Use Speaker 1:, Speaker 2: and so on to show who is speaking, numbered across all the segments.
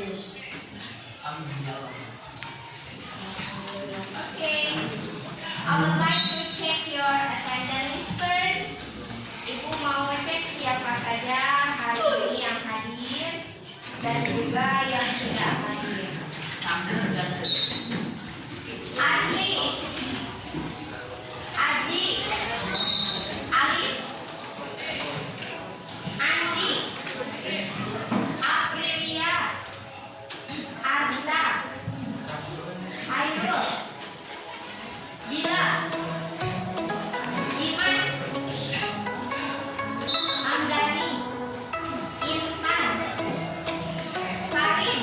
Speaker 1: Okay, I would like to check your attendance first. Ibu mau cek siapa saja hari ini yang hadir dan juga yang tidak hadir. Aji, Aji, Alif, Andi, Aprilia, Arza, Ayo, Dila, Dimas, Amdani, Intan, Karim,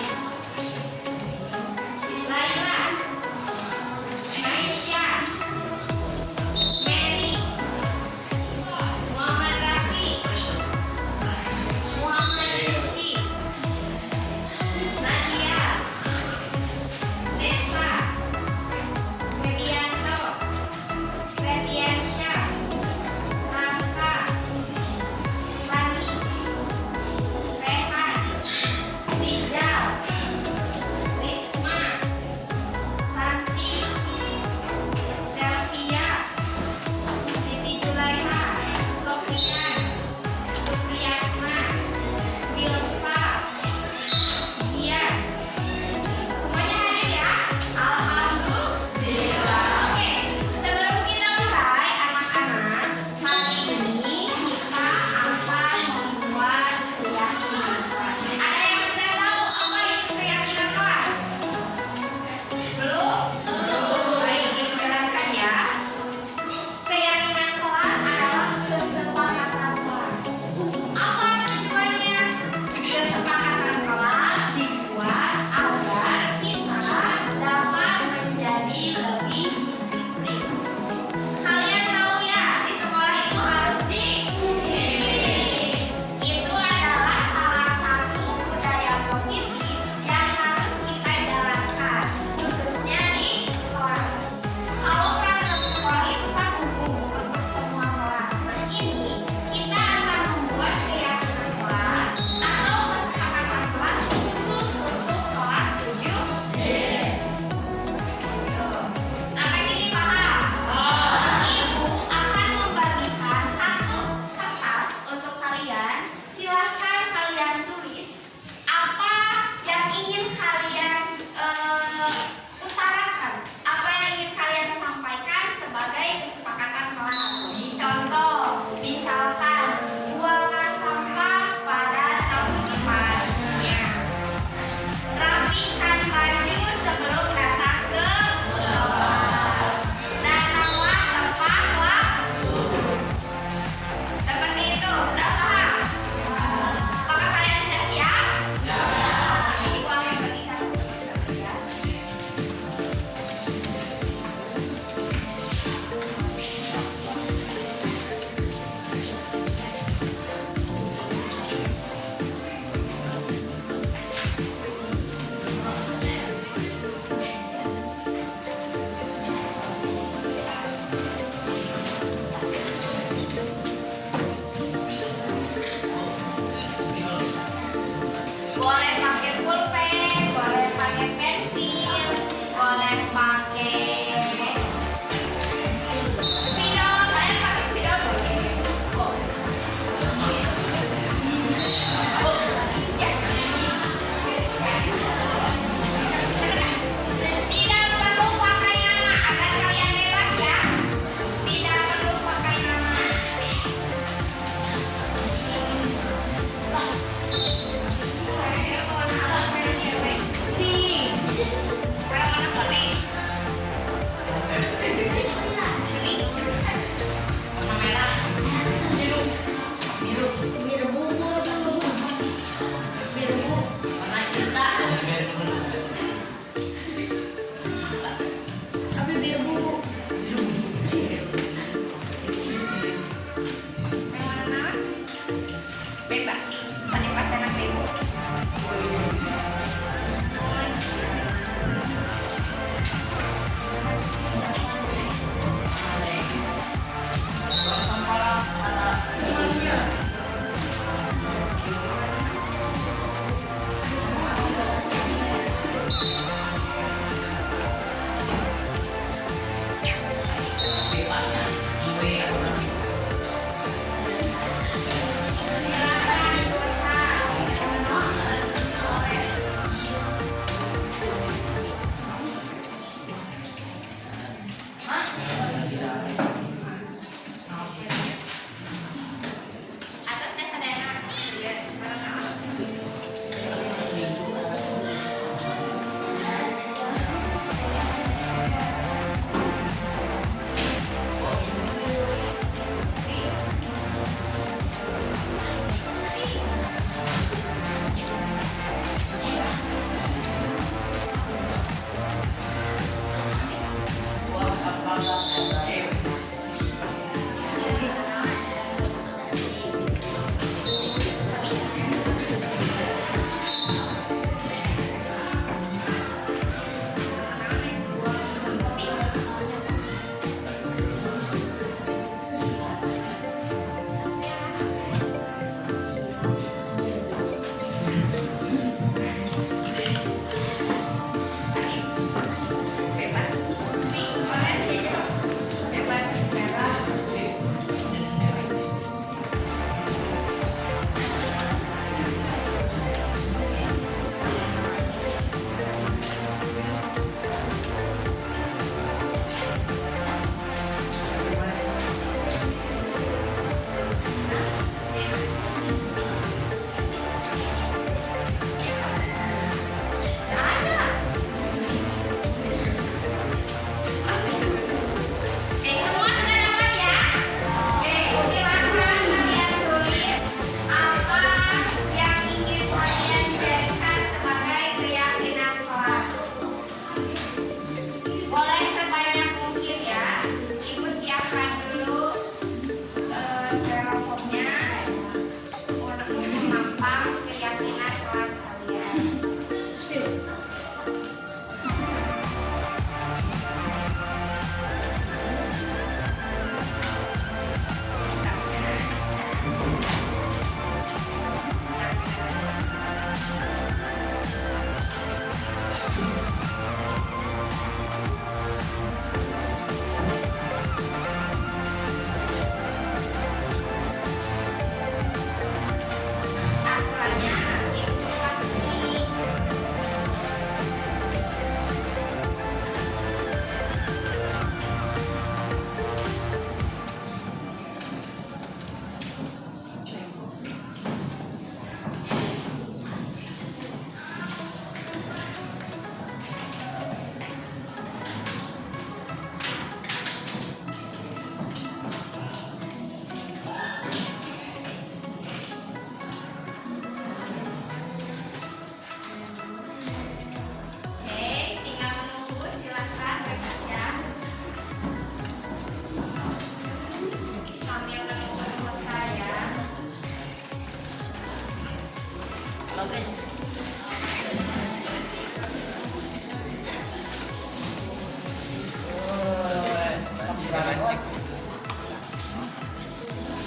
Speaker 2: Silakan cek.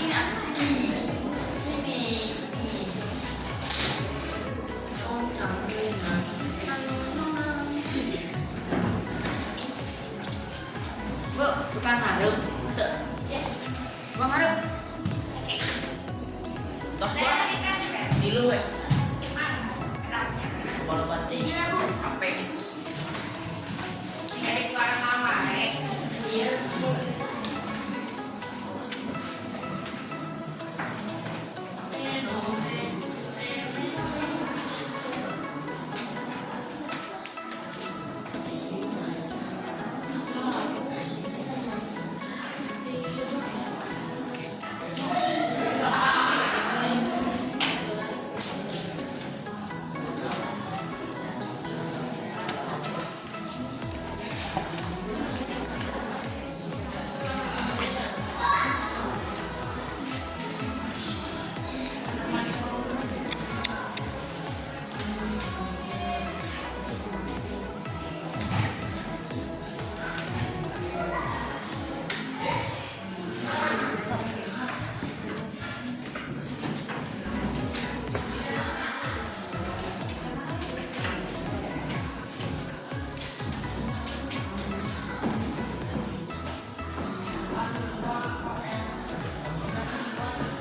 Speaker 3: Ini aku sini. Sini. Sini. Oh, sampai Bu, tukang harap.
Speaker 1: Yes.
Speaker 3: Bang harap.
Speaker 1: Oke.
Speaker 3: Tos
Speaker 1: Saya
Speaker 3: lah.
Speaker 1: ditempel.
Speaker 3: Dulu ya.
Speaker 1: Mana? Keratnya.
Speaker 3: Kalau batik.
Speaker 1: Iya, Bu.
Speaker 3: HP.
Speaker 1: Dari suara mama,
Speaker 3: Iya.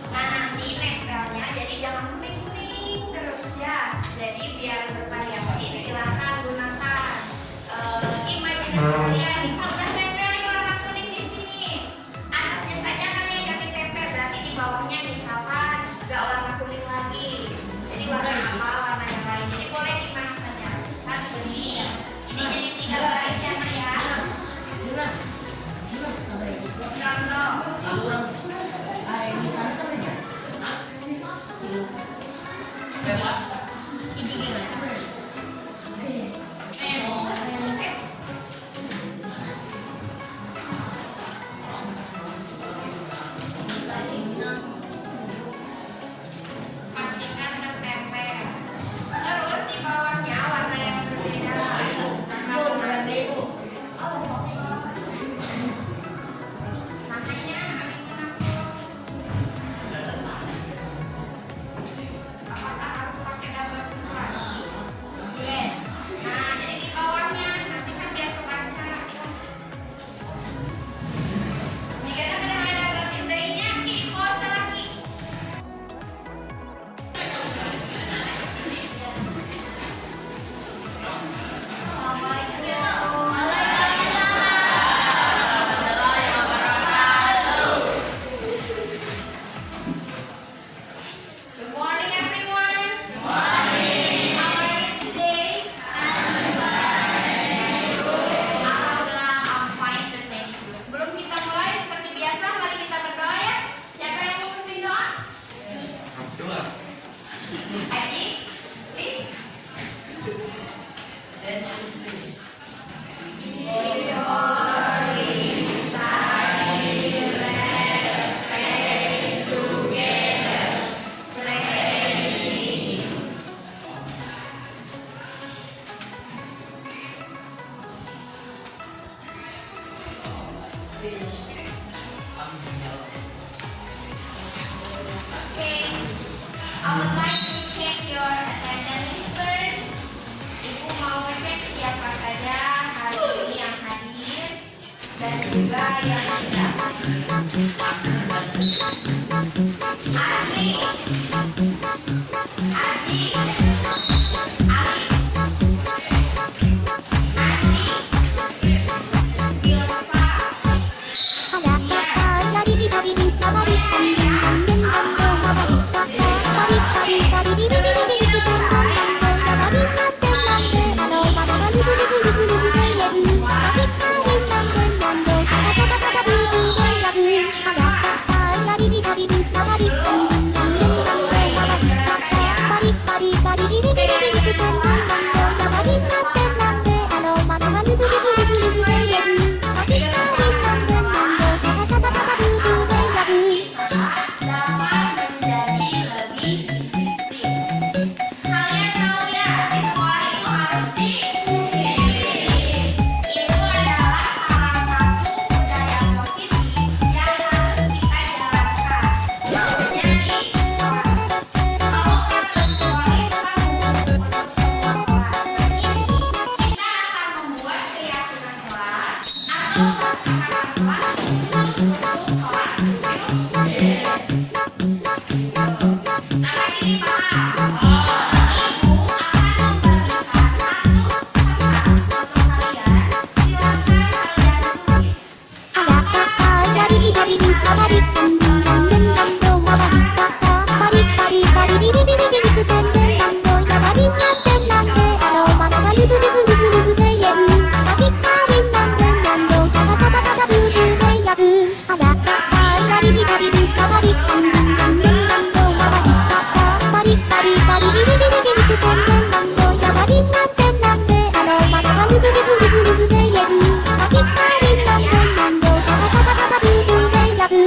Speaker 1: Nah, nanti nempelnya jadi jangan kuning-kuning terus ya. Jadi biar bervariasi silakan gunakan imajinasi ya. Misal udah tempel nih warna kuning di sini, atasnya saja kan yang jangan ditempel, berarti di bawahnya misalkan nggak warna kuning lagi. Jadi warna apa? Warna yang lain. Jadi boleh di mana saja. Satu ini jadi 3 baris ya, Nak, ya. Contoh.
Speaker 3: Bebas.
Speaker 1: Ini gimana? Pastikan tertempel. Terus di bawahnya warna yang berbeda. Makanya apakah harus pakai double punturasi? Yes. Nah, jadi di bawahnya nanti kan biar kebaca. Jika kadang ada double timbrenya, keep pose lagi. Good morning, everyone. Good morning. How are you today? Alhamdulillah, I'm fine, thank you. Sebelum kita mulai, seperti biasa, mari kita berdoa ya. Siapa yang mau memimpin doa? Aji, please. Okay, I would like to check your attendance first. Ibu mau ngecek siapa saja hari ini yang hadir dan juga yang tidak hadir. Aji, Aji, Ali, Andi, Ilva,
Speaker 4: Bari
Speaker 1: makanan kelas khusus untuk kelas 7B. Sampai sini paham? Ibu akan membagikan satu kertas foto kalian. Silakan kalian tulis.
Speaker 2: Ada kata dari dari kabari kandung dan kandung kabari kata bari bari bari di di di di di kandung kandung ya bari nyanten nante alo mana kali du du du du du du ya du bari bari nyanten kandung kata kata kata du du du ya du ada kata dari dari kabari kandung dan kandung kabari kata bari bari bari di di di di di kandung kandung ya bari nyanten nante alo mana kali du du du du du du ya du bari bari nyanten kandung kata kata kata du du du ya du.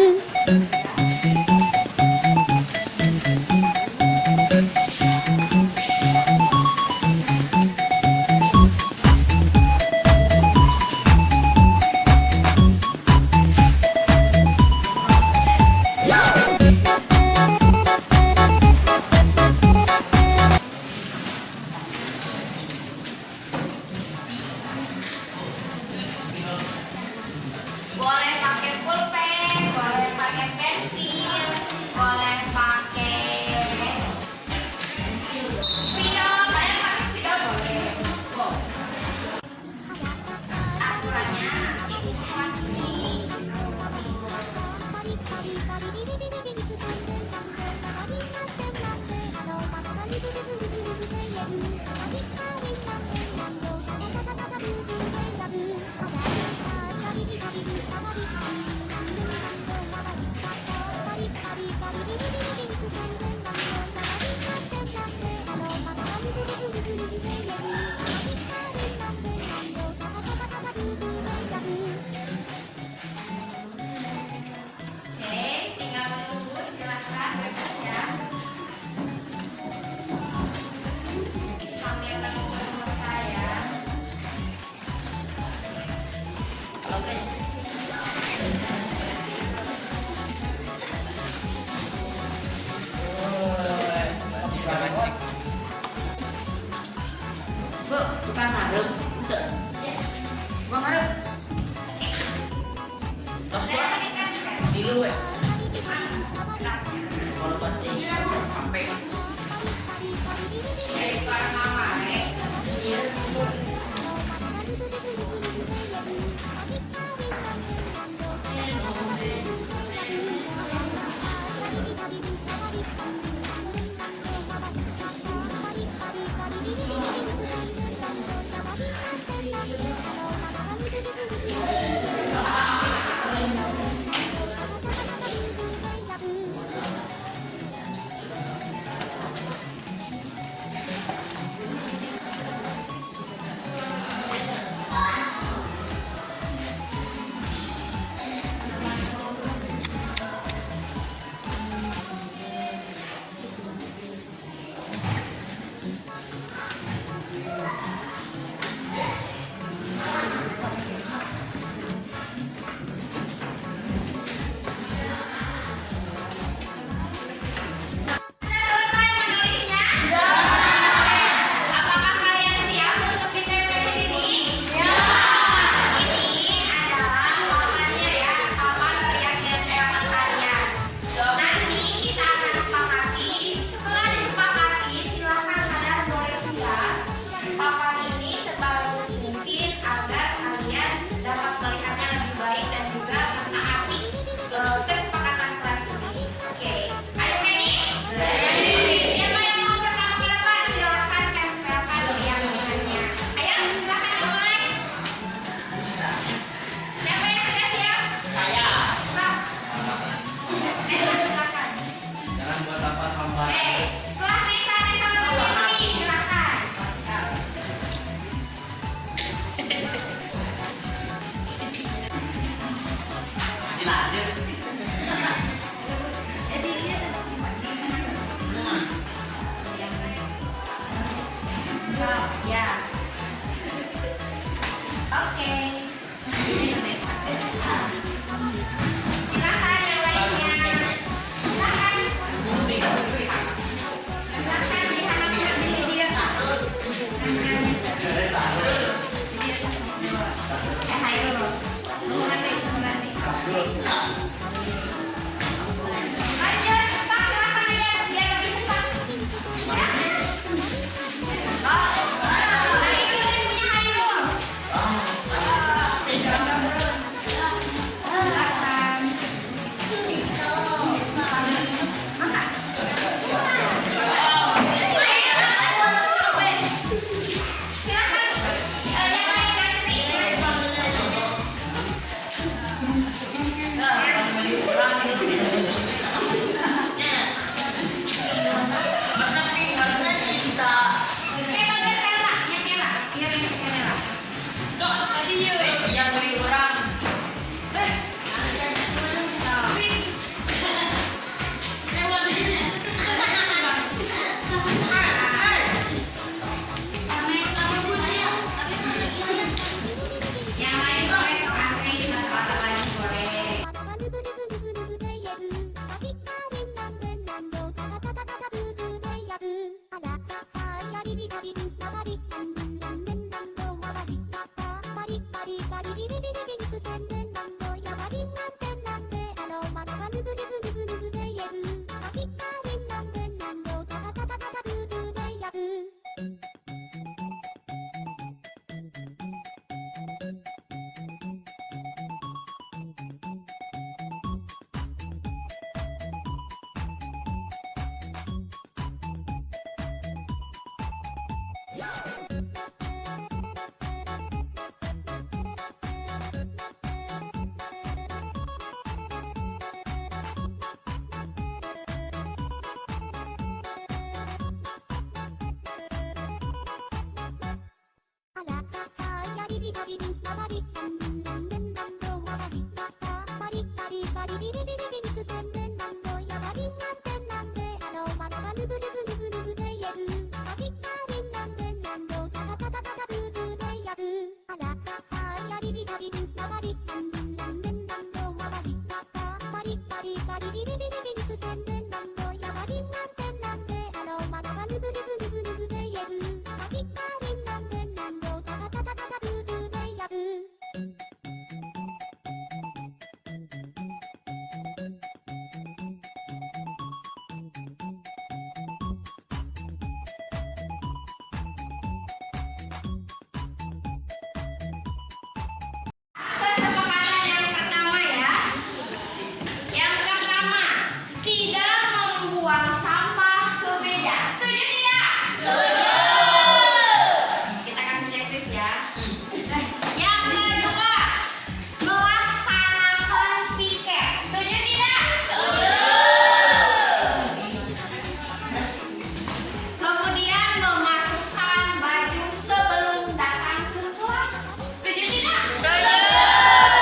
Speaker 1: Boleh pakai pulpen, boleh pakai pensil, boleh pakai spidol. Kalian pakai spidol boleh. Aturannya nanti di kelas ini. Oke, tinggal menunggu. Silakan bebas ya. Sambil menunggu selesai ya.
Speaker 3: Halo guys. Bu, bukan harem. Enggak.
Speaker 1: Yes.
Speaker 3: Bang harem. Tos
Speaker 1: Saya berikan pen.
Speaker 3: di lu we.
Speaker 1: Mana?
Speaker 3: Kalau banting sampai
Speaker 1: Dari suara mama,
Speaker 3: iya.
Speaker 1: selesai menulisnya? Apakah kalian siap untuk ditempel di sini? Ini adalah papannya ya, papan keyakinan pendapat kalian. Nanti kita akan sepakati. Setelah disepakati, silakan kalian boleh hias papan ini sebagus mungkin agar kalian dapat melihatnya lebih baik dan juga mentaati kesepakatan kelas ini. Oke, are you ready? Siapa yang mau pertama ke depan? Silakan tempelkan keyakinannya. Ayo, silakan dimulai. Siapa yang sudah siap?
Speaker 3: Saya.
Speaker 1: Stop. Silakan.
Speaker 4: Jangan buat sampah-sampah.
Speaker 1: Setelah Nisa memilih, silakan.
Speaker 4: Dilansir.
Speaker 1: Jadi dia ya. Oke. Silakan yang lainnya. Silakan. Silakan dihanapkan di dia. Hai dulu. Yang lain ganti.
Speaker 3: Warna pink, warna cinta.
Speaker 1: Bagian merah, yang merah, biar yang merah.
Speaker 3: Tadi ya. Yang beli orang. Lewat sini.
Speaker 1: Yang lain boleh sok antri, satu orang lagi boleh. Kesepakatan yang pertama ya. Yang pertama, tidak membuang sampah ke meja. Setuju tidak? Setuju. Kita kasih checklist ya. Yang kedua, melaksanakan piket. Setuju tidak? Setuju. Kemudian memasukkan baju sebelum datang ke kelas. Setuju tidak? Setuju.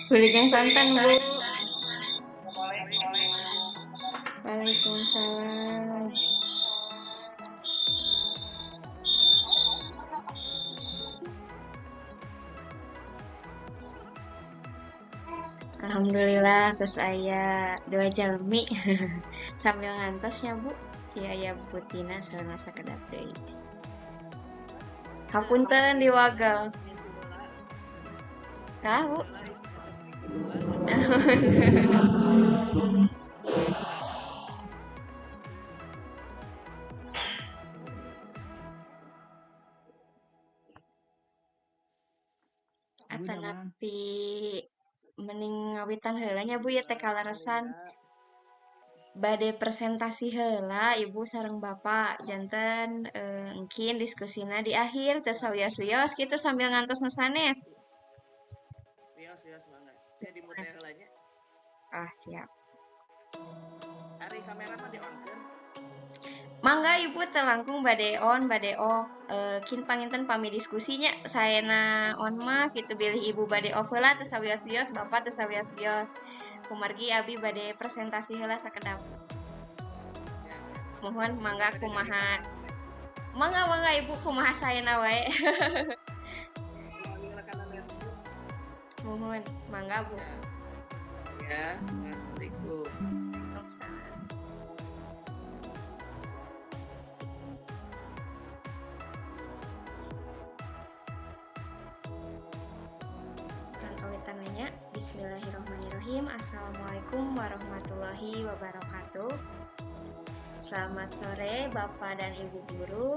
Speaker 1: Wilujeng santan, Bu. Waalaikumsalam. Alhamdulillah terus aya 2 jalmi sambil ngantosnya Bu. Ieu aya Bu Tina sareng sakedap deui. Hapunten diwagel. Kah, Bu? Atanapi mending ngawitan heula nya Bu ya teh kaleresan. Bade presentasi heula Ibu sareng Bapak janten engkin diskusina di akhir teu sawios-wios kitu sambil ngantos nu sanes.
Speaker 5: Wios banget. Saya di mute heulanya.
Speaker 1: Ah, siap.
Speaker 5: Ari kamera mah di-on-keun.
Speaker 1: Mangga Ibu teu langkung bade on bade off. Kin panginten pami diskusinya saena on mah kitu bilih Ibu bade off heula teu sawios-wios, Bapak teu sawios-wios. Kumargi abi bade presentasi heula sakedap.
Speaker 5: Ya, siap.
Speaker 1: Mohon mangga kumaha. Mangga Ibu kumaha saena wae. Mohon mangga Bu.
Speaker 5: Ya, assalamualaikum.
Speaker 1: Waalaikumsalam. Rangkawitan nanya. Bismillahirrahmanirrahim. Assalamualaikum warahmatullahi wabarakatuh. Selamat sore Bapak dan Ibu guru.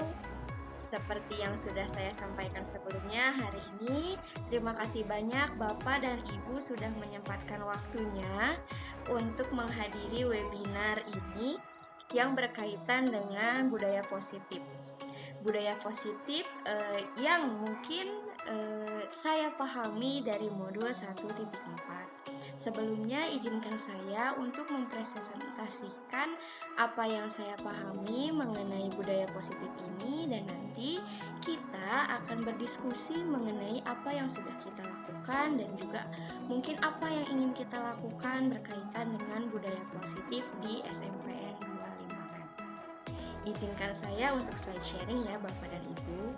Speaker 1: Seperti yang sudah saya sampaikan sebelumnya, hari ini terima kasih banyak Bapak dan Ibu sudah menyempatkan waktunya untuk menghadiri webinar ini yang berkaitan dengan budaya positif. Budaya positif yang mungkin saya pahami dari modul 1.4. Sebelumnya izinkan saya untuk mempresentasikan apa yang saya pahami mengenai budaya positif ini dan nanti kita akan berdiskusi mengenai apa yang sudah kita lakukan dan juga mungkin apa yang ingin kita lakukan berkaitan dengan budaya positif di SMPN 25M. Izinkan saya untuk slide sharing ya Bapak dan Ibu.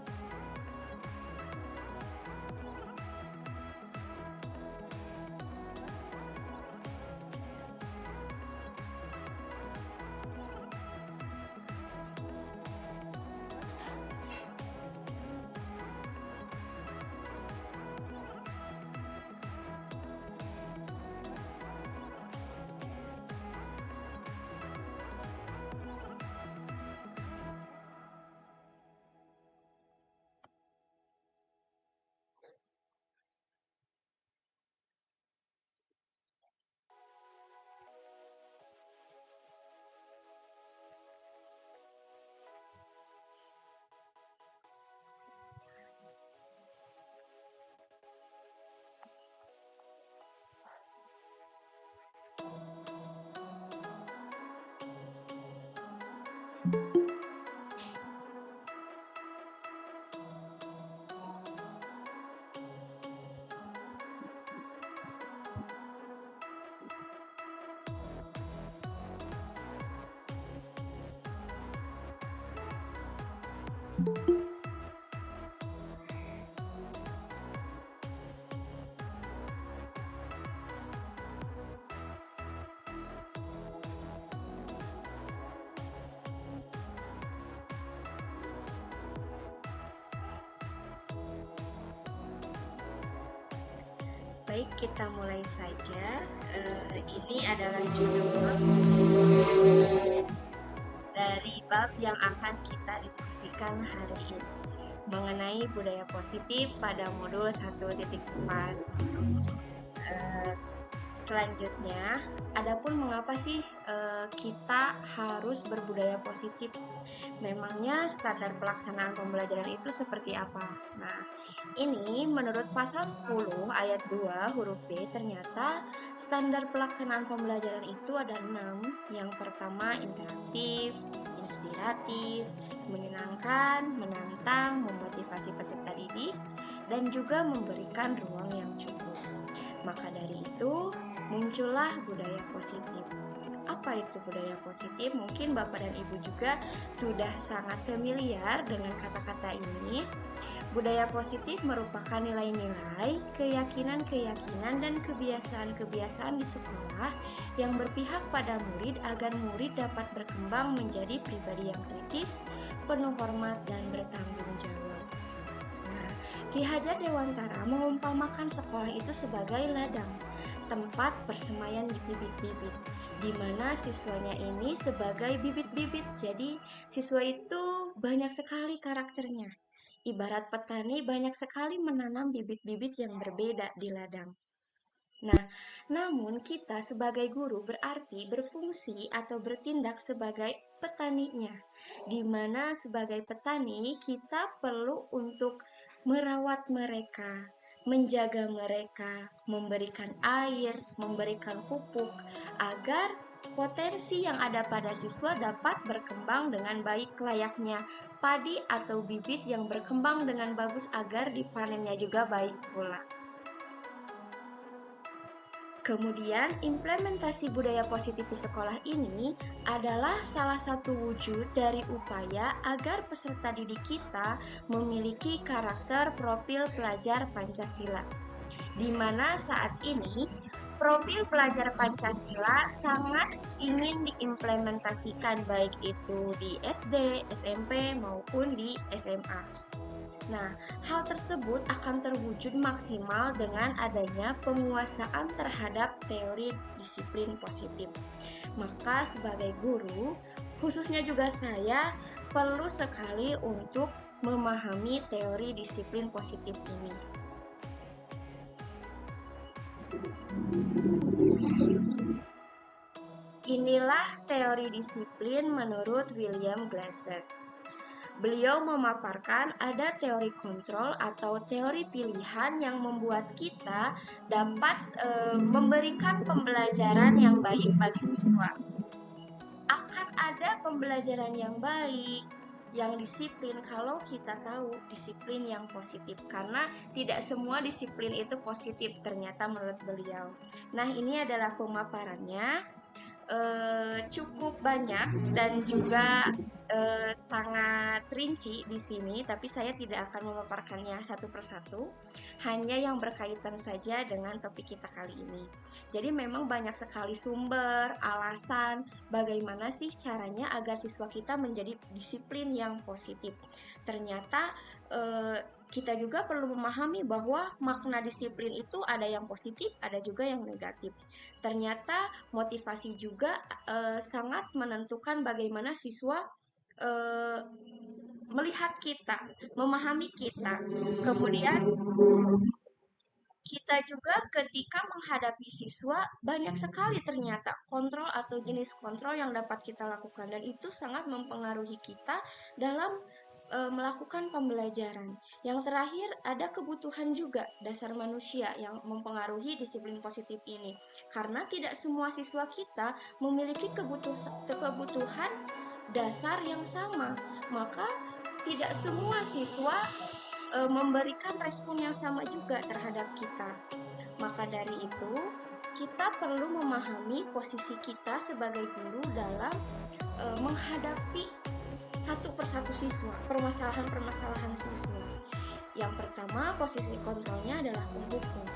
Speaker 1: Baik, kita mulai saja. Ini adalah judul dari bab yang akan kita diskusikan hari ini. mengenai budaya positif pada modul 1.4. Selanjutnya, adapun mengapa sih kita harus berbudaya positif? Memangnya standar pelaksanaan pembelajaran itu seperti apa? Nah, ini menurut pasal 10 ayat 2 huruf B, ternyata standar pelaksanaan pembelajaran itu ada 6. Yang pertama interaktif, inspiratif, menyenangkan, menantang, memotivasi peserta didik, dan juga memberikan ruang yang cukup. Maka dari itu, muncullah budaya positif. Apa itu budaya positif? Mungkin Bapak dan Ibu juga sudah sangat familiar dengan kata-kata ini. Budaya positif merupakan nilai-nilai, keyakinan-keyakinan, dan kebiasaan-kebiasaan di sekolah yang berpihak pada murid agar murid dapat berkembang menjadi pribadi yang kritis, penuh hormat, dan bertanggung jawab. Nah, Ki Hajar Dewantara mengumpamakan sekolah itu sebagai ladang, tempat persemaian bibit-bibit, di mana siswanya ini sebagai bibit-bibit. Jadi siswa itu banyak sekali karakternya. Ibarat petani banyak sekali menanam bibit-bibit yang berbeda di ladang. Nah, namun kita sebagai guru berarti berfungsi atau bertindak sebagai petaninya, di mana sebagai petani kita perlu untuk merawat mereka, menjaga mereka, memberikan air, memberikan pupuk, agar potensi yang ada pada siswa dapat berkembang dengan baik layaknya padi atau bibit yang berkembang dengan bagus agar dipanennya juga baik pula. Kemudian, implementasi budaya positif di sekolah ini adalah salah satu wujud dari upaya agar peserta didik kita memiliki karakter profil pelajar Pancasila, di mana saat ini profil pelajar Pancasila sangat ingin diimplementasikan baik itu di SD, SMP, maupun di SMA. Nah, hal tersebut akan terwujud maksimal dengan adanya penguasaan terhadap teori disiplin positif. Maka sebagai guru, khususnya juga saya, perlu sekali untuk memahami teori disiplin positif ini. Inilah teori disiplin menurut William Glasser. Beliau memaparkan ada teori kontrol atau teori pilihan yang membuat kita dapat memberikan pembelajaran yang baik bagi siswa. Akan ada pembelajaran yang baik, yang disiplin kalau kita tahu disiplin yang positif, karena tidak semua disiplin itu positif ternyata menurut beliau. Nah, ini adalah pemaparannya, cukup banyak dan juga sangat rinci di sini, tapi saya tidak akan memaparkannya satu persatu, hanya yang berkaitan saja dengan topik kita kali ini. Jadi memang banyak sekali sumber, alasan, bagaimana sih caranya agar siswa kita menjadi disiplin yang positif. Ternyata kita juga perlu memahami bahwa makna disiplin itu ada yang positif, ada juga yang negatif. Ternyata motivasi juga sangat menentukan bagaimana siswa melihat kita, memahami kita. Kemudian kita juga ketika menghadapi siswa banyak sekali ternyata kontrol atau jenis kontrol yang dapat kita lakukan, dan itu sangat mempengaruhi kita dalam melakukan pembelajaran. Yang terakhir ada kebutuhan juga dasar manusia yang mempengaruhi disiplin positif ini, karena tidak semua siswa kita memiliki kebutuhan dasar yang sama, maka tidak semua siswa memberikan respon yang sama juga terhadap kita. Maka dari itu kita perlu memahami posisi kita sebagai guru dalam menghadapi satu persatu siswa, permasalahan-permasalahan siswa. Yang pertama, posisi kontrolnya adalah penghukum.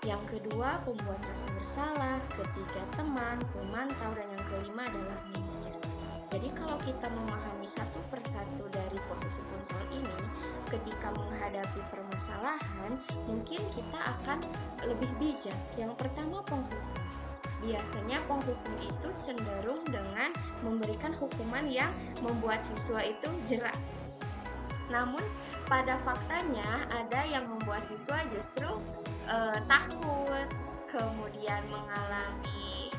Speaker 1: Yang kedua, pembuat rasa bersalah. Ketiga, teman, pemantau. Dan yang kelima adalah manajer. Jadi kalau kita memahami satu persatu dari posisi kontrol ini, ketika menghadapi permasalahan, mungkin kita akan lebih bijak. Yang pertama, penghukum. Biasanya penghukum itu cenderung dengan memberikan hukuman yang membuat siswa itu jerak. Namun pada faktanya ada yang membuat siswa justru takut, kemudian mengalami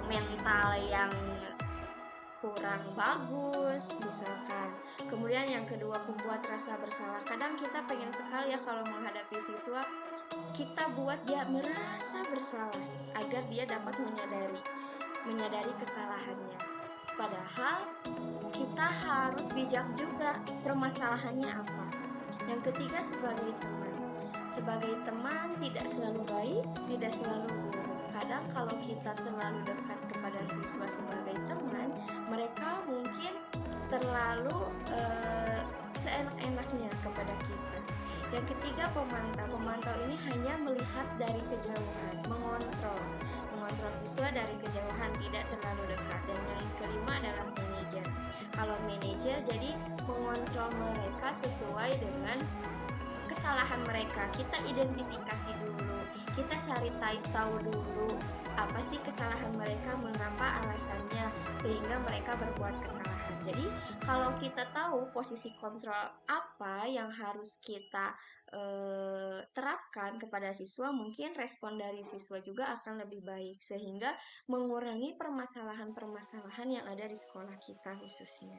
Speaker 1: mental yang kurang bagus misalkan. Kemudian yang kedua, membuat rasa bersalah. Kadang kita pengen sekali ya kalau menghadapi siswa, kita buat dia merasa bersalah agar dia dapat menyadari kesalahannya. Padahal kita harus bijak juga permasalahannya apa. Yang ketiga, sebagai teman. Sebagai teman tidak selalu baik, tidak selalu buruk. Kadang kalau kita terlalu dekat kepada siswa sebagai teman, mereka mungkin terlalu seenak-enaknya kepada kita. Yang ketiga, pemantau. Pemantau ini hanya melihat dari kejauhan, mengontrol siswa dari kejauhan, tidak terlalu dekat. Dan yang kelima adalah manajer. Kalau manajer jadi mengontrol mereka sesuai dengan kesalahan mereka. Kita identifikasi dulu, kita cari tahu dulu apa sih kesalahan mereka, mengapa alasannya sehingga mereka berbuat kesalahan. Jadi kalau kita tahu posisi kontrol apa yang harus kita terapkan kepada siswa, mungkin respon dari siswa juga akan lebih baik sehingga mengurangi permasalahan-permasalahan yang ada di sekolah kita khususnya.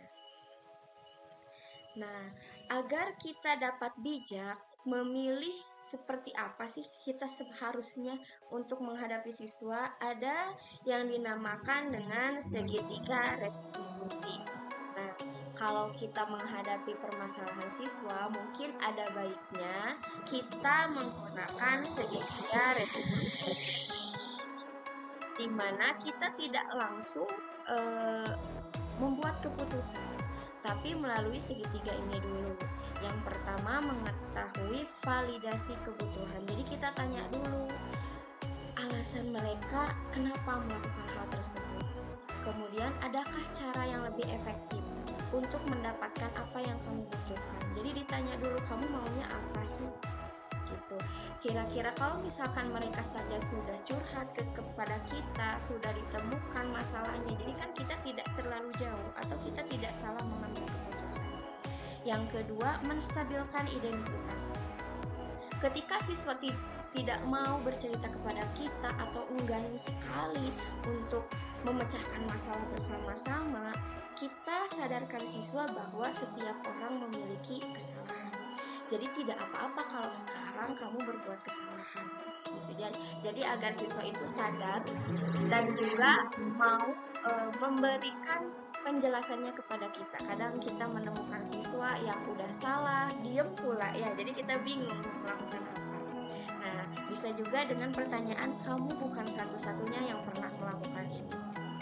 Speaker 1: Nah, agar kita dapat bijak memilih seperti apa sih kita seharusnya untuk menghadapi siswa, ada yang dinamakan dengan segitiga restitusi. Nah, kalau kita menghadapi permasalahan siswa, mungkin ada baiknya kita menggunakan segitiga restitusi, di mana kita tidak langsung membuat keputusan, tapi melalui segitiga ini dulu. Yang pertama, mengetahui validasi kebutuhan. Jadi kita tanya dulu alasan mereka kenapa melakukan hal tersebut. Kemudian, adakah cara yang lebih efektif untuk mendapatkan apa yang kamu butuhkan. Jadi ditanya dulu, kamu maunya apa sih? Gitu. Kira-kira kalau misalkan mereka saja sudah curhat kepada kita, sudah ditemukan masalahnya, jadi kan kita tidak terlalu jauh atau kita tidak salah mengambil keputusan. Yang kedua, menstabilkan identitas. Ketika siswa tidak mau bercerita kepada kita atau enggan sekali untuk memecahkan masalah bersama-sama, kita sadarkan siswa bahwa setiap orang memiliki kesalahan. Jadi tidak apa-apa kalau sekarang kamu berbuat kesalahan. Jadi agar siswa itu sadar dan juga mau memberikan penjelasannya kepada kita. Kadang kita menemukan siswa yang udah salah, diem pula ya. Jadi kita bingung melakukan apa. Nah, bisa juga dengan pertanyaan, kamu bukan satu-satunya yang pernah melakukan ini.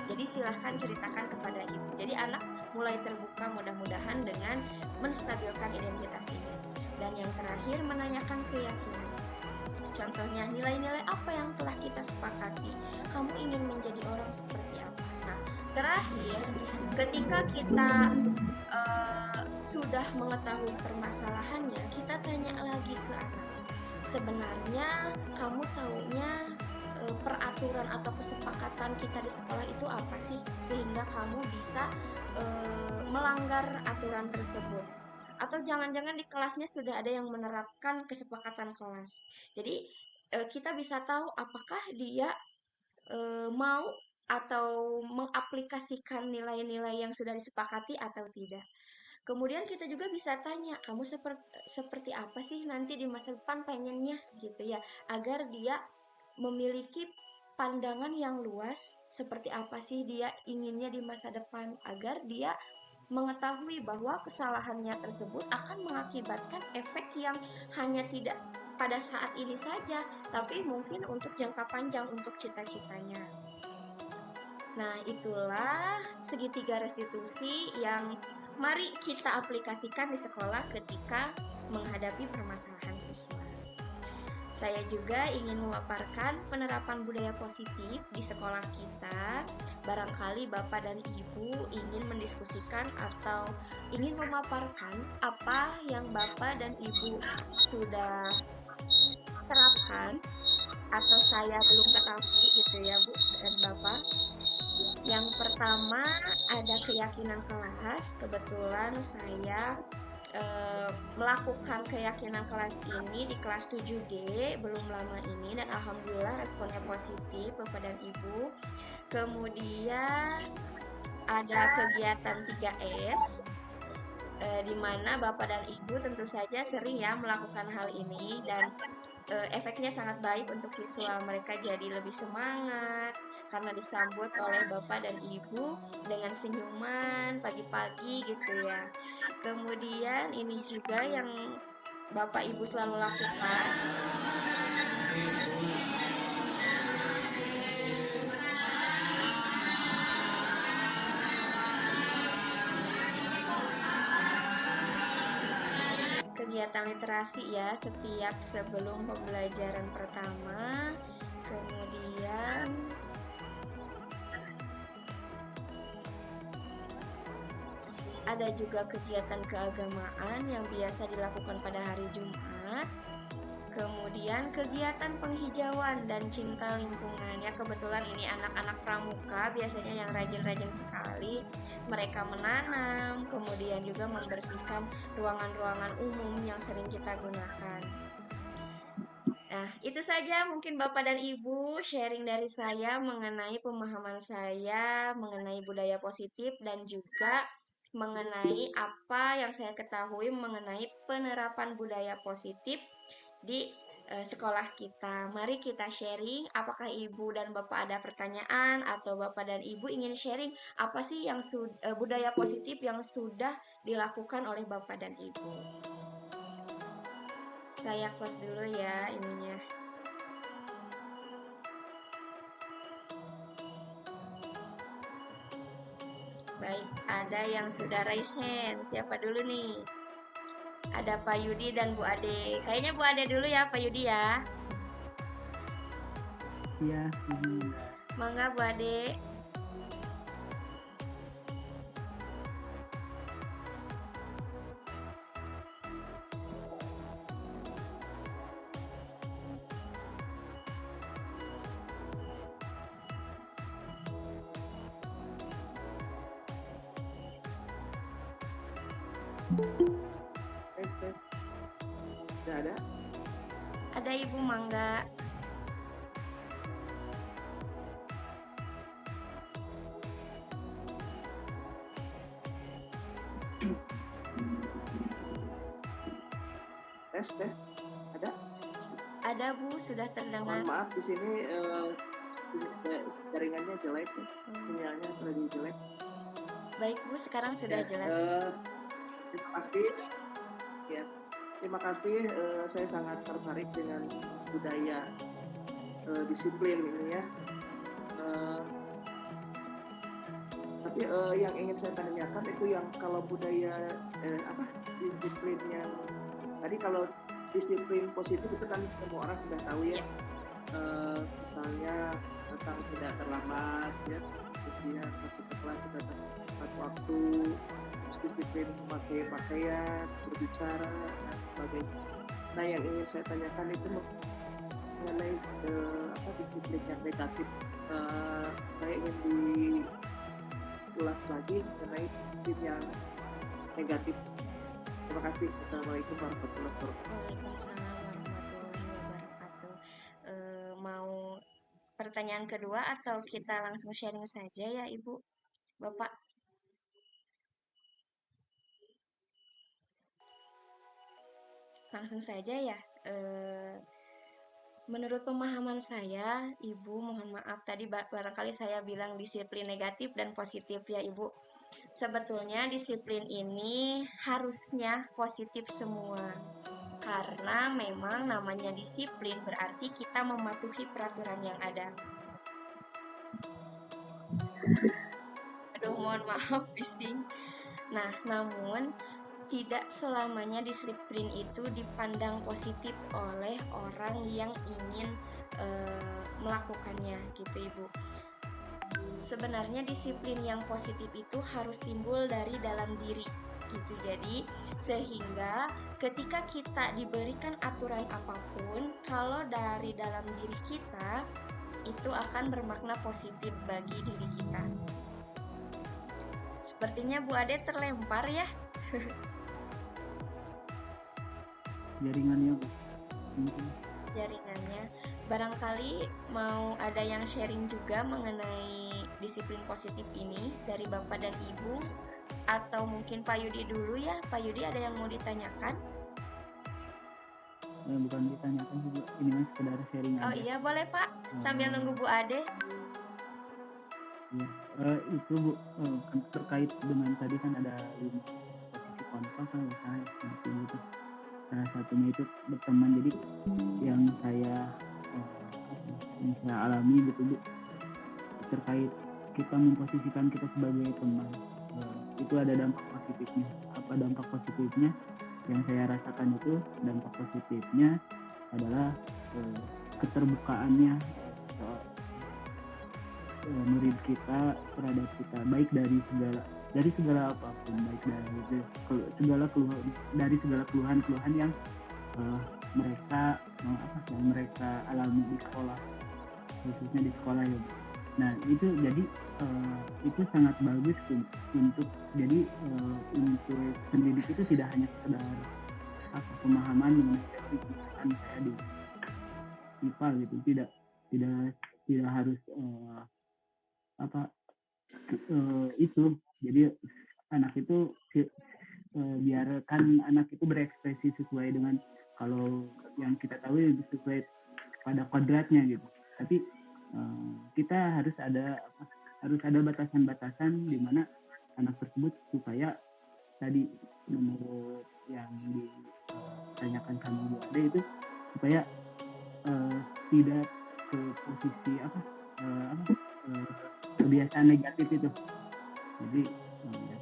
Speaker 1: Jadi silahkan ceritakan kepada ibu. Jadi anak mulai terbuka mudah-mudahan dengan menstabilkan identitas ini. Dan yang terakhir, menanyakan keyakinan. Contohnya, nilai-nilai apa yang telah kita sepakati? Kamu ingin menjadi orang seperti apa? Nah, terakhir, ketika kita sudah mengetahui permasalahannya, kita tanya lagi ke anak. Sebenarnya kamu taunya peraturan atau kesepakatan kita di sekolah itu apa sih? Sehingga kamu bisa melanggar aturan tersebut. Atau jangan-jangan di kelasnya sudah ada yang menerapkan kesepakatan kelas. Jadi kita bisa tahu apakah dia mau atau mengaplikasikan nilai-nilai yang sudah disepakati atau tidak. Kemudian kita juga bisa tanya, kamu seperti apa sih nanti di masa depan pengennya gitu ya, agar dia memiliki pandangan yang luas seperti apa sih dia inginnya di masa depan, agar dia mengetahui bahwa kesalahannya tersebut akan mengakibatkan efek yang hanya tidak pada saat ini saja, tapi mungkin untuk jangka panjang untuk cita-citanya. Nah, itulah segitiga restitusi yang mari kita aplikasikan di sekolah ketika menghadapi permasalahan siswa. Saya juga ingin memaparkan penerapan budaya positif di sekolah kita. Barangkali Bapak dan Ibu ingin mendiskusikan atau ingin memaparkan apa yang Bapak dan Ibu sudah terapkan atau saya belum ketahui gitu ya Bu dan Bapak. Yang pertama ada keyakinan kelas. Kebetulan saya melakukan keyakinan kelas ini di kelas 7D belum lama ini, dan alhamdulillah responnya positif Bapak dan Ibu. Kemudian ada kegiatan 3S, di mana Bapak dan Ibu tentu saja sering ya melakukan hal ini, dan efeknya sangat baik untuk siswa. Mereka jadi lebih semangat karena disambut oleh Bapak dan Ibu dengan senyuman pagi-pagi gitu ya. Kemudian ini juga yang Bapak Ibu selalu lakukan, kegiatan literasi ya setiap sebelum pembelajaran pertama. Kemudian ada juga kegiatan keagamaan yang biasa dilakukan pada hari Jumat. Kemudian kegiatan penghijauan dan cinta lingkungan ya, kebetulan ini anak-anak pramuka biasanya yang rajin-rajin sekali. Mereka menanam, kemudian juga membersihkan ruangan-ruangan umum yang sering kita gunakan. Nah, itu saja mungkin Bapak dan Ibu sharing dari saya mengenai pemahaman saya mengenai budaya positif dan juga mengenai apa yang saya ketahui mengenai penerapan budaya positif di sekolah kita. Mari kita sharing, apakah Ibu dan Bapak ada pertanyaan atau Bapak dan Ibu ingin sharing apa sih yang budaya positif yang sudah dilakukan oleh Bapak dan Ibu. Saya close dulu ya ininya. Baik, ada yang sudah raise hand. Siapa dulu nih? Ada Pak Yudi dan Bu Ade. Kayaknya Bu Ade dulu ya, Pak Yudi ya.
Speaker 6: Iya.
Speaker 1: Mangga Bu Ade.
Speaker 6: Tes. Sudah ada?
Speaker 1: Ada Ibu Mangga.
Speaker 6: Tes. Ada?
Speaker 1: Ada Bu, sudah terdengar.
Speaker 6: Mohon maaf di sini jaringannya jelek ya. Sinyalnya lagi jelek.
Speaker 1: Baik Bu, sekarang sudah
Speaker 6: Ya,
Speaker 1: jelas.
Speaker 6: terima kasih. Ya, terima kasih. Saya sangat tertarik dengan budaya disiplin ini ya. Tapi yang ingin saya tanyakan itu yang kalau budaya disiplin yang tadi, kalau disiplin positif itu kan semua orang sudah tahu ya. Misalnya tentang tidak terlambat ya, kemudian masuk ke kelas sudah tepat waktu, disiplin memakai pakaian, berbicara dan sebagainya. Nah, yang ingin saya tanyakan itu mengenai disiplin yang negatif. Saya ingin diulas lagi mengenai disiplin yang negatif. Terima kasih. Assalamualaikum warahmatullahi wabarakatuh.
Speaker 1: Waalaikumsalam warahmatullahi wabarakatuh. Mau pertanyaan kedua atau kita langsung sharing saja ya Ibu, Bapak? Langsung saja ya. Menurut pemahaman saya, Ibu, mohon maaf tadi barangkali saya bilang disiplin negatif dan positif ya Ibu. Sebetulnya disiplin ini harusnya positif semua. Karena memang namanya disiplin berarti kita mematuhi peraturan yang ada. Aduh, mohon maaf bising. Nah, namun tidak selamanya disiplin itu dipandang positif oleh orang yang ingin melakukannya gitu Ibu. Sebenarnya disiplin yang positif itu harus timbul dari dalam diri gitu. Jadi sehingga ketika kita diberikan aturan apapun, kalau dari dalam diri kita itu akan bermakna positif bagi diri kita. Sepertinya Bu Ade terlempar ya.
Speaker 7: jaringannya Bu. Mungkin.
Speaker 3: Jaringannya. Barangkali mau ada yang sharing juga mengenai disiplin positif ini dari Bapak dan Ibu, atau mungkin Pak Yudi dulu ya. Pak Yudi ada yang mau ditanyakan?
Speaker 7: Bukan ditanyakan juga, ini mah sekedar sharing
Speaker 3: Oh
Speaker 7: aja.
Speaker 3: iya boleh Pak, sambil nunggu Bu Ade.
Speaker 7: Ya, itu Bu, kan terkait dengan tadi kan ada 5 posisi kontrol kan saya seperti itu. Salah satunya itu berteman, jadi yang saya alami gitu Bu, terkait kita memposisikan kita sebagai teman, itu ada dampak positifnya. Apa dampak positifnya? Yang saya rasakan itu dampak positifnya adalah keterbukaannya murid kita terhadap kita, baik dari segala apapun, baik dari segala keluhan yang mereka alami di sekolah, khususnya di sekolah ya Bu. Nah itu jadi itu sangat bagus untuk jadi untuk pendidik itu tidak hanya sekedar pemahaman mengenai teori, misalkan saya di IPA gitu, tidak harus itu. Jadi anak itu biarkan anak itu berekspresi sesuai dengan, kalau yang kita tahu ya sesuai pada kodratnya gitu. Tapi kita harus ada batasan-batasan di mana anak tersebut supaya tadi menurut yang ditanyakan sama Bu Ade itu supaya tidak ke posisi kebiasaan negatif itu. Jadi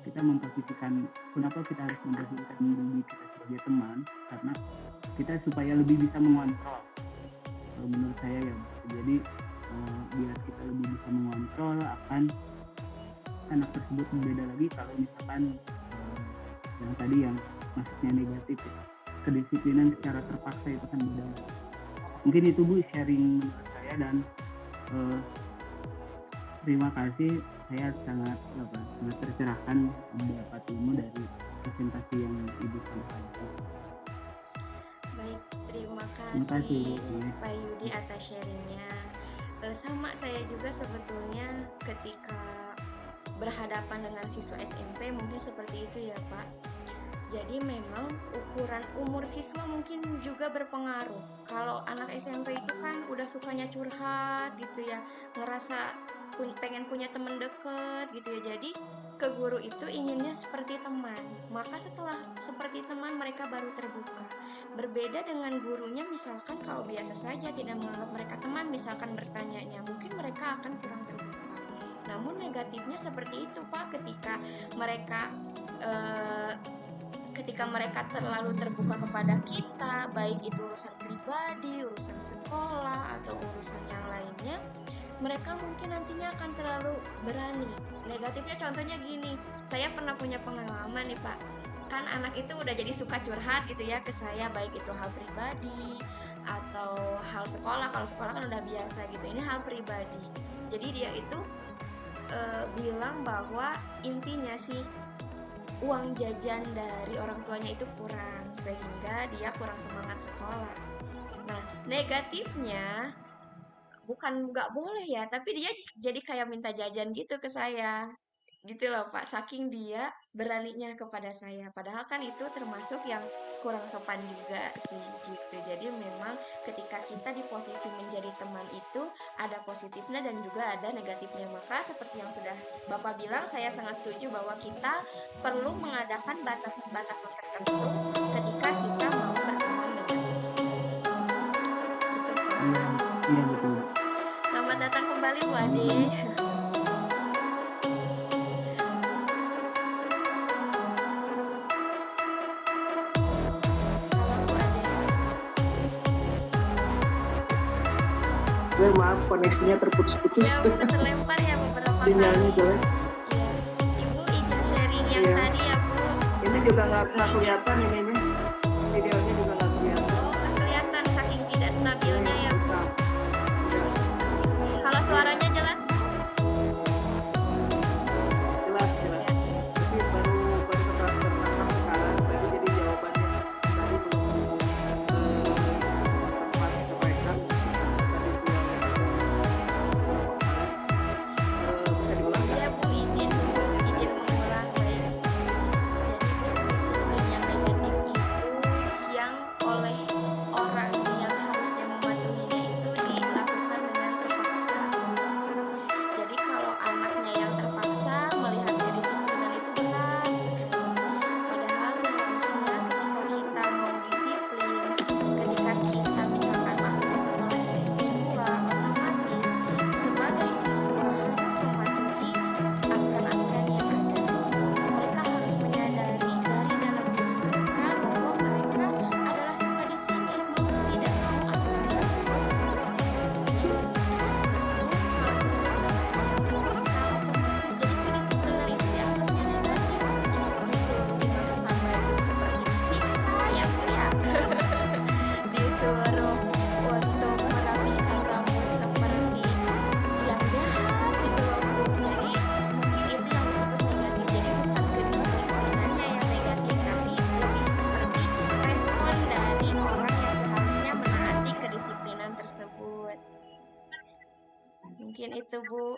Speaker 7: kita memposisikan, kenapa kita harus memposisikan diri kita sebagai teman, karena kita supaya lebih bisa mengontrol, menurut saya ya. Jadi biar kita lebih bisa mengontrol akan anak tersebut. Berbeda lagi kalau misalkan yang tadi yang maksudnya negatif ya, kedisiplinan secara terpaksa itu kan beda. Mungkin itu Bu sharing menurut saya, dan terima kasih. Saya sangat tercerahkan mendapat ilmu dari presentasi yang Ibu sampaikan.
Speaker 3: Baik, terima
Speaker 7: Terima
Speaker 3: kasih
Speaker 7: kasih.
Speaker 3: Pak Yudi atas sharingnya. Sama saya juga sebetulnya ketika berhadapan dengan siswa SMP mungkin seperti itu ya Pak. Jadi memang ukuran umur siswa mungkin juga berpengaruh. Kalau anak SMP itu kan udah sukanya curhat gitu ya, ngerasa pengen punya teman deket gitu ya. Jadi ke guru itu inginnya seperti teman. Maka setelah seperti teman mereka baru terbuka. Berbeda dengan gurunya, misalkan kalau biasa saja tidak menganggap mereka teman, misalkan bertanyanya, mungkin mereka akan kurang terbuka. Namun negatifnya seperti itu Pak, ketika mereka terlalu terbuka kepada kita, baik itu urusan pribadi, urusan sekolah, atau urusan yang lainnya, mereka mungkin nantinya akan terlalu berani. Negatifnya contohnya gini, saya pernah punya pengalaman nih Pak. Kan anak itu udah jadi suka curhat gitu ya ke saya, baik itu hal pribadi atau hal sekolah. Kalau sekolah kan udah biasa gitu, ini hal pribadi. Jadi dia itu bilang bahwa intinya sih uang jajan dari orang tuanya itu kurang, sehingga dia kurang semangat sekolah. Nah, negatifnya bukan nggak boleh ya, tapi dia jadi kayak minta jajan gitu ke saya. Gitu loh Pak, saking dia beraninya kepada saya. Padahal kan itu termasuk yang kurang sopan juga sih gitu. Jadi memang ketika kita di posisi menjadi teman itu ada positifnya dan juga ada negatifnya. Maka seperti yang sudah Bapak bilang, saya sangat setuju bahwa kita perlu mengadakan batasan-batasan tertentu ketika kita mau berteman dengan siswa. Gitu Pak.
Speaker 7: Iya betul.
Speaker 3: Selamat datang kembali Bu Ade.
Speaker 6: Maaf koneksinya terputus-putus.
Speaker 3: Ya Bu, terlempar ya beberapa
Speaker 6: Sinyalnya
Speaker 3: kali.
Speaker 6: jelek.
Speaker 3: Iya. Ibu izin sharing yang
Speaker 6: Iya.
Speaker 3: tadi ya Bu.
Speaker 6: Ini juga nggak kelihatan ini videonya juga nggak kelihatan.
Speaker 3: Oh, nggak kelihatan saking tidak stabilnya ya Bu.
Speaker 6: Nah,
Speaker 3: Kalau suaranya jelas Bu.
Speaker 6: jelas. Tapi baru tertangkap sekarang. Tadi jadi jawabannya tadi belum.
Speaker 3: Mungkin itu, Bu.